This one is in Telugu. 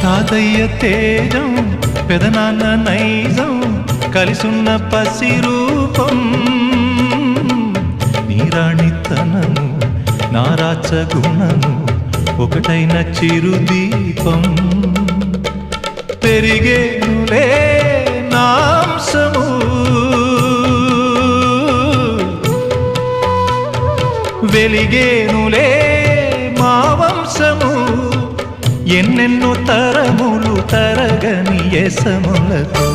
తాతయ్య తేజం పెదనాన్న నైజం కలిసున్న పసి రూపం నీరాణితనము నారాచ గుణము ఒకటైన చిరుదీపం పెరిగేనులే నాంసము వెలిగేనులే మా వంశము ఎన్నెన్నో తరములు తరగని యసములతో